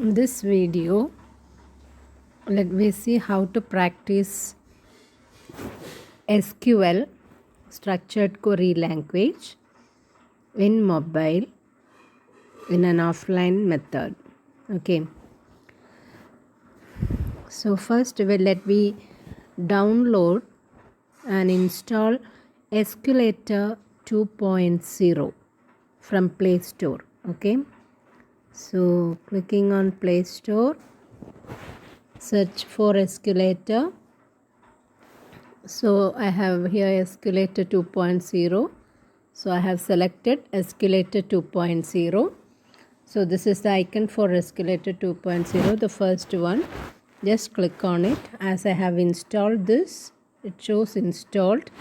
In this video, let me see how to practice SQL, structured query language, in mobile in an offline method. Okay, so first let me download and install Escalator 2.0 from Play Store. Okay, so clicking on Play Store, search for Escalator. So I have here Escalator 2.0. So I have selected Escalator 2.0. So this is the icon for Escalator 2.0, the first one. Just click on it. As I have installed this, it shows installed.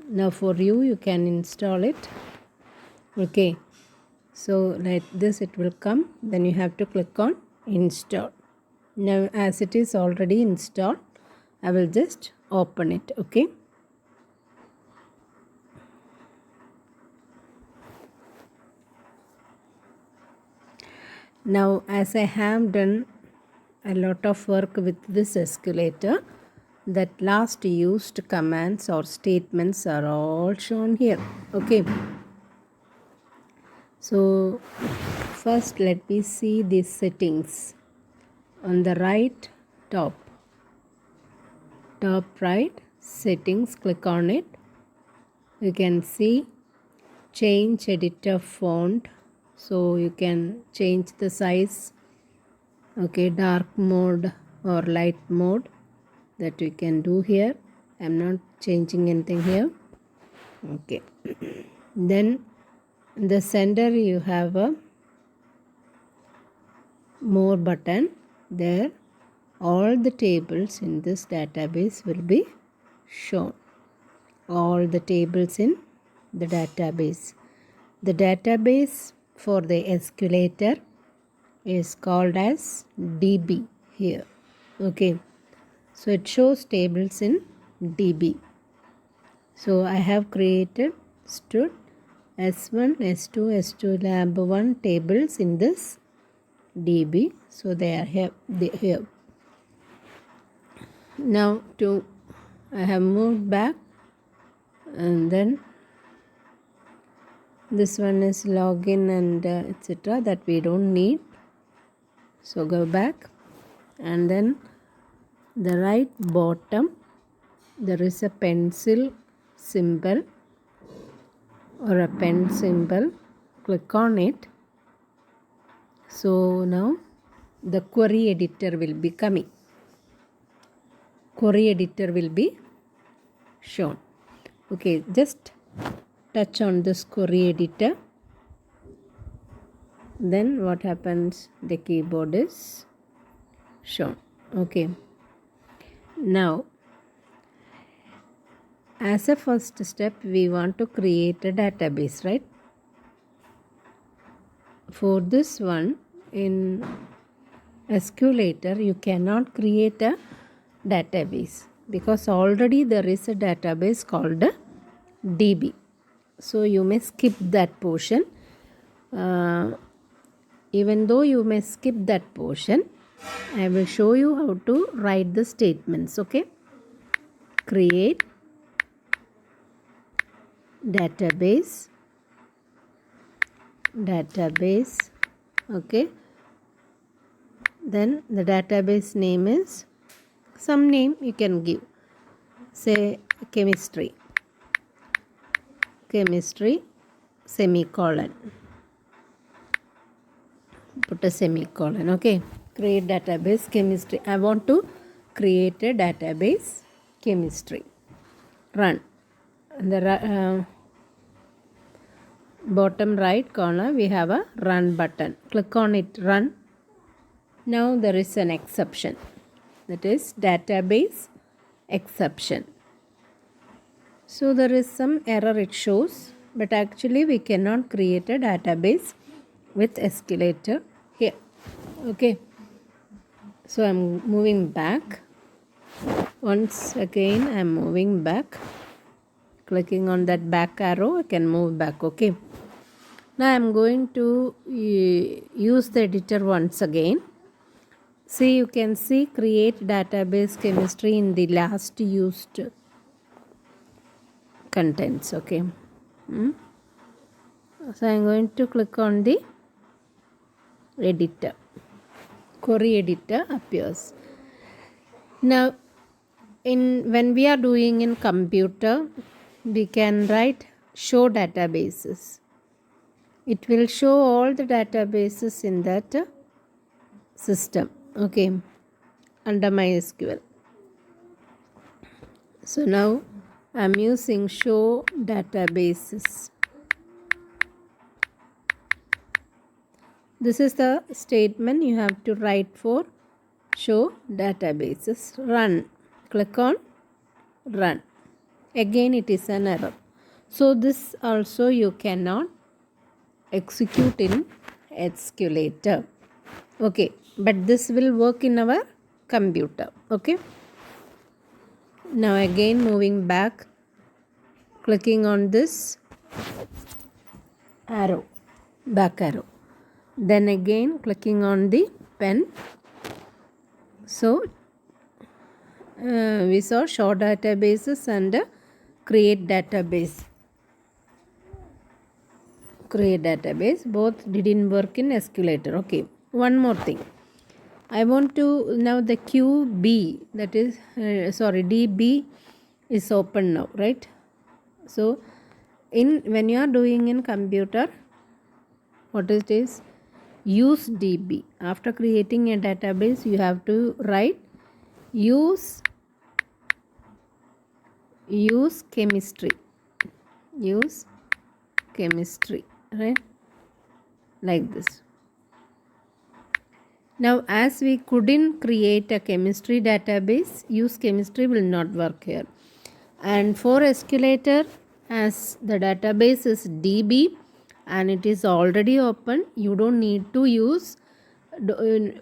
Now for you, you can install it. Okay, so like this it will come. Then you have to click on install. Now as it is already installed, I will just open it. Okay, now as I have done a lot of work with this escalator, that last used commands or statements are all shown here. Okay, so first let me see these settings. On the right top right settings, click on it. You can see change editor font, so you can change the size. Okay, dark mode or light mode, that we can do here. I'm not changing anything here. Okay, then in the center you have a more button. There all the tables in this database will be shown. All the tables in the database. The database for the escalator is called as DB here. Okay, so it shows tables in DB. So I have created stud S1, S2, S2 lab 1 tables in this DB. So they are here. Now I have moved back, and then this one is login and etc. that we don't need. So go back, and then the right bottom there is a pencil symbol or a pen symbol. Click on it. So now the query editor will be coming. Query editor will be shown. Okay, just touch on this query editor. Then what happens? The keyboard is shown. Okay, now as a first step we want to create a database, right? For this one, in Escalator you cannot create a database because already there is a database called DB. So you may skip that portion. Even though you may skip that portion, I will show you how to write the statements. Okay, create database. Okay, then the database name is some name you can give, say chemistry semicolon, put a semicolon. Okay, create database chemistry. I want to create a database chemistry. Run. The bottom right corner we have a run button. Click on it, run. Now there is an exception, that is database exception. So there is some error it shows, but actually we cannot create a database with escalator here. Okay, so I'm moving back. Once again I'm moving back. Clicking on that back arrow, I can move back. Okay, now I'm going to use the editor once again. See, you can see create database chemistry in the last used contents. Okay. So I'm going to click on the editor. Query editor appears. Now, when we are doing in computer, we can write show databases. It will show all the databases in that system. Okay, under MySQL. So now I'm using show databases. This is the statement you have to write for show databases. Run. Click on run. Again it is an error. So this also you cannot execute in Escalator. Okay, but this will work in our computer. Okay. Now again moving back, clicking on this arrow, back arrow. Then again clicking on the pen. So we saw show databases and create database. Create database, both didn't work in Escalator. Okay, one more thing. I want to now the QB, that is DB is open now, right? So when you are doing in computer, what it is? Use DB. After creating a database, you have to write use chemistry. Use chemistry, right? Like this. Now as we couldn't create a chemistry database, use chemistry will not work here. And for Escalator, as the database is DB and it is already open, you don't need to use DB.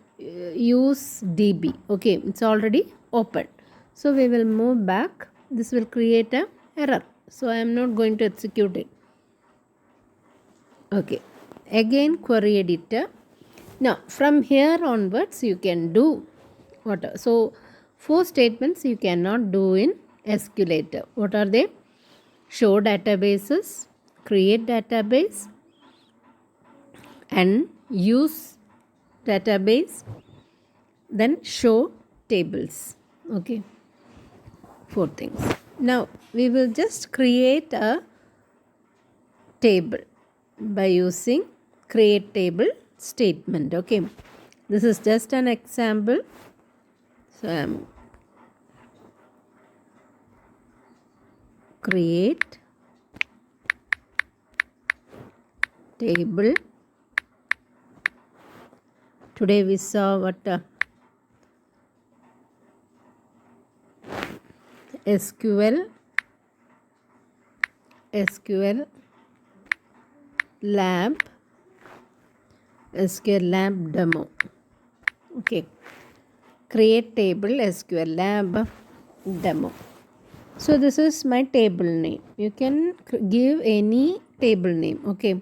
Okay, it's already open. So we will move back. This will create a error. So I am not going to execute it. Okay, again query editor. Now from here onwards you can do what? So 4 statements you cannot do in Escalator. What are they? Show databases, create database, and use database, then show tables. Okay, 4 things. Now we will just create a table by using create table statement. Okay, this is just an example. So I am create table. Today we saw what SQL lab demo. Okay, create table SQL lab demo. So this is my table name. You can give any table name. Okay,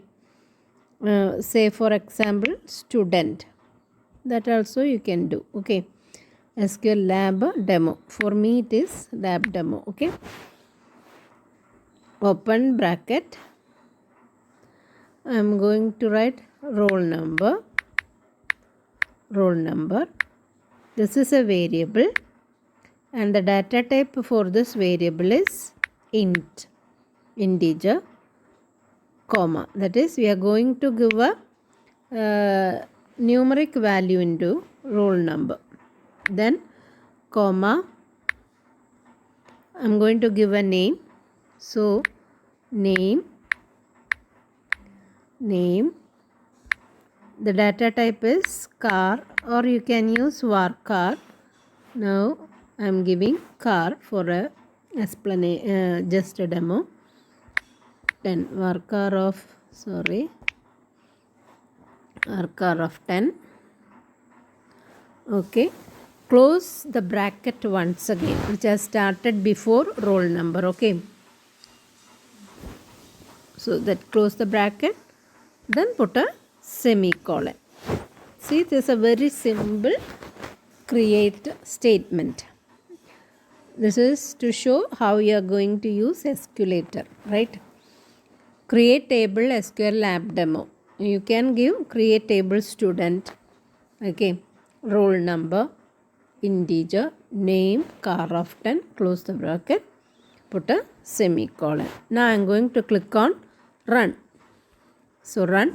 say for example student, that also you can do. Okay, SQL lab demo. For me it is lab demo. Okay, open bracket. I am going to write roll number. This is a variable and the data type for this variable is integer, comma. That is, we are going to give a numeric value into roll number. Then comma, I am going to give a name. So name, the data type is car, or you can use varchar. Now I am giving car for a explanation, just a demo. Then varchar of 10. Okay, close the bracket once again, which has started before roll number. Okay, so that close the bracket, then put a semicolon. See, this is a very simple create statement. This is to show how you are going to use SQLator, right? Create table SQL lab demo. You can give create table student, okay, roll number, integer, name, car of 10, close the bracket, put a semicolon. Now I am going to click on run. So run.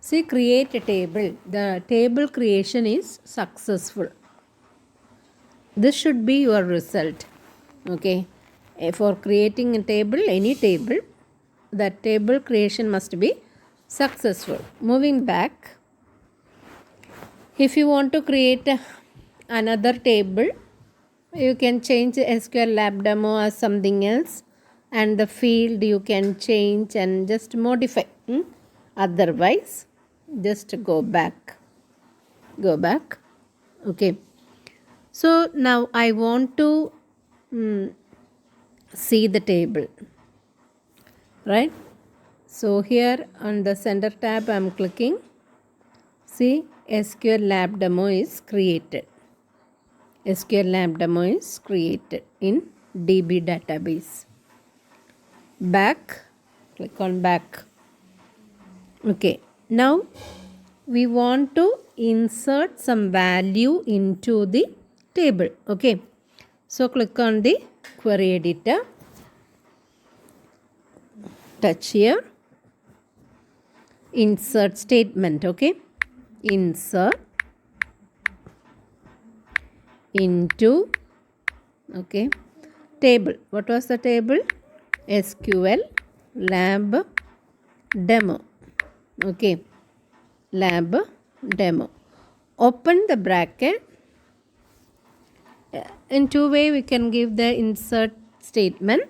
See, create a table. The table creation is successful. This should be your result. Okay. For creating a table, any table, that table creation must be successful. Moving back, if you want to create another table, you can change SQL lab demo as something else, and the field you can change and just modify. Otherwise, just go back. Okay. So now I want to see the table, right? So here on the center tab I am clicking. See, SQL lab demo is created. SQL lab demo is created in DB database. Back, click on back. Okay, now we want to insert some value into the table. Okay, so click on the query editor, touch here, insert statement. Okay, insert into, okay, table. What was the table? SQL lab demo. Okay, lab demo. Open the bracket. In two ways we can give the insert statement.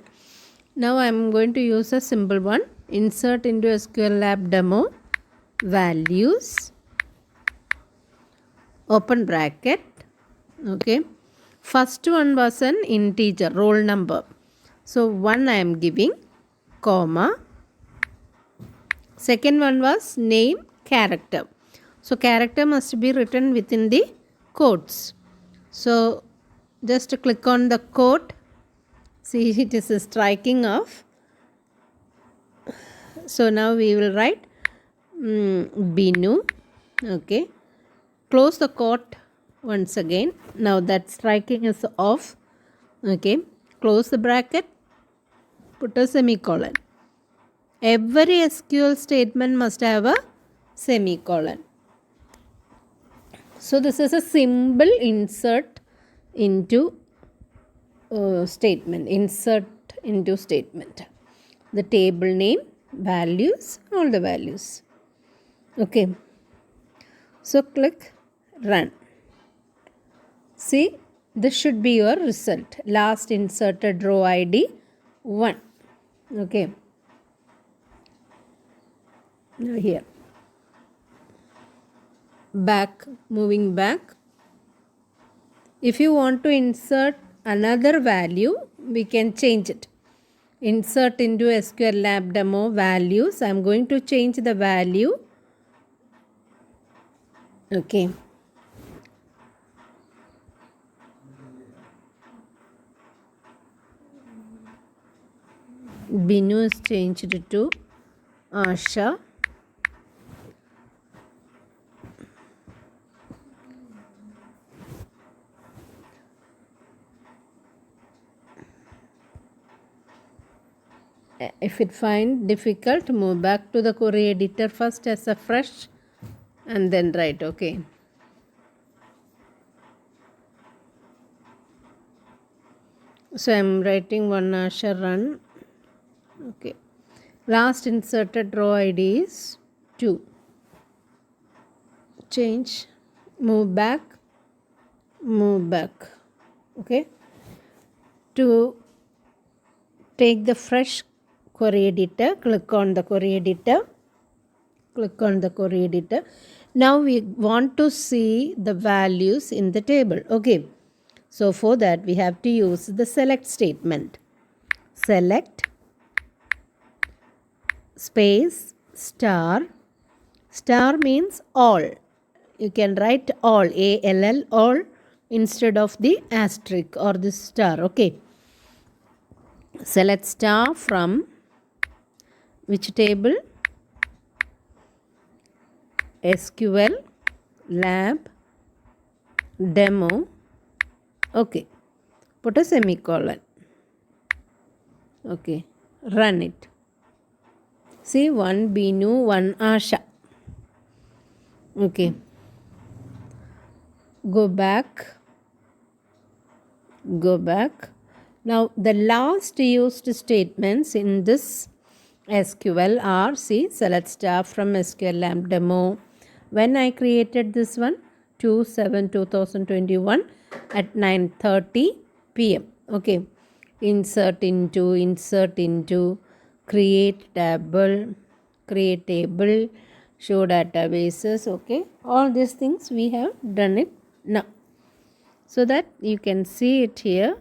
Now I am going to use a simple one. Insert into SQL lab demo values, open bracket. Okay, first one was an integer, roll number. So 1 I am giving, comma. Second one was name, character. So character must be written within the quotes. So just click on the quote. See, it is striking off. So now we will write Binu. Okay. Close the quote once again. Now that striking is off. Okay. Close the bracket. Put a semicolon. Every SQL statement must have a semicolon. So this is a simple insert into statement. Insert into statement. The table name, values, all the values. Okay. So click run. See, this should be your result. Last inserted row ID 1. Okay. Now here. Back, moving back. If you want to insert another value, we can change it. Insert into SQL lab demo values. I am going to change the value. Okay. Binu is changed to Asha. If it find difficult, move back to the query editor first as a fresh and then write. Okay. So I am writing one Asha run. Okay. Last inserted row ID is 2. Change. Move back. Move back. Okay. To take the fresh query editor, click on the query editor. Click on the query editor. Now we want to see the values in the table. Okay. So for that we have to use the select statement. Select space star. Star means all. You can write all, ALL, all. instead of the asterisk or the star. Okay. Select star from which table? SQL lab demo. Okay. Put a semicolon. Okay. Run it. See, one Binu, one Asha. Okay. Go back. Now the last used statements in this SQL are, see, select star from SQL Lamp demo. When I created this one, 2/7/2021 at 9:30 p.m. Okay. Insert into, create table, show databases. Okay. All these things we have done it now. So that you can see it here.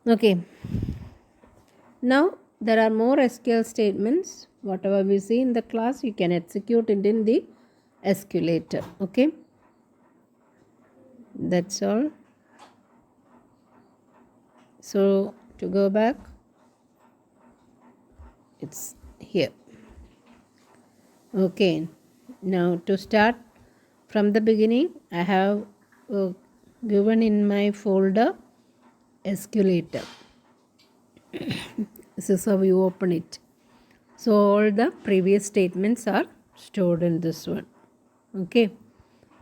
Okay. Now there are more SQL statements. Whatever we see in the class, you can execute it in the SQLator. Okay. That's all. So to go back, it's here. Okay. Now to start from the beginning, I have given in my folder SQLator. This is how you open it. So all the previous statements are stored in this one. Okay.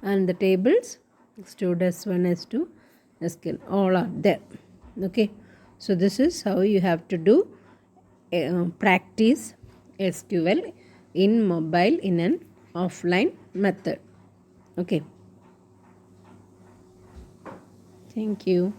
And the tables stored S1, S2, SQL, all are there. Okay. So this is how you have to do practice SQL in mobile in an offline method. Okay. Thank you.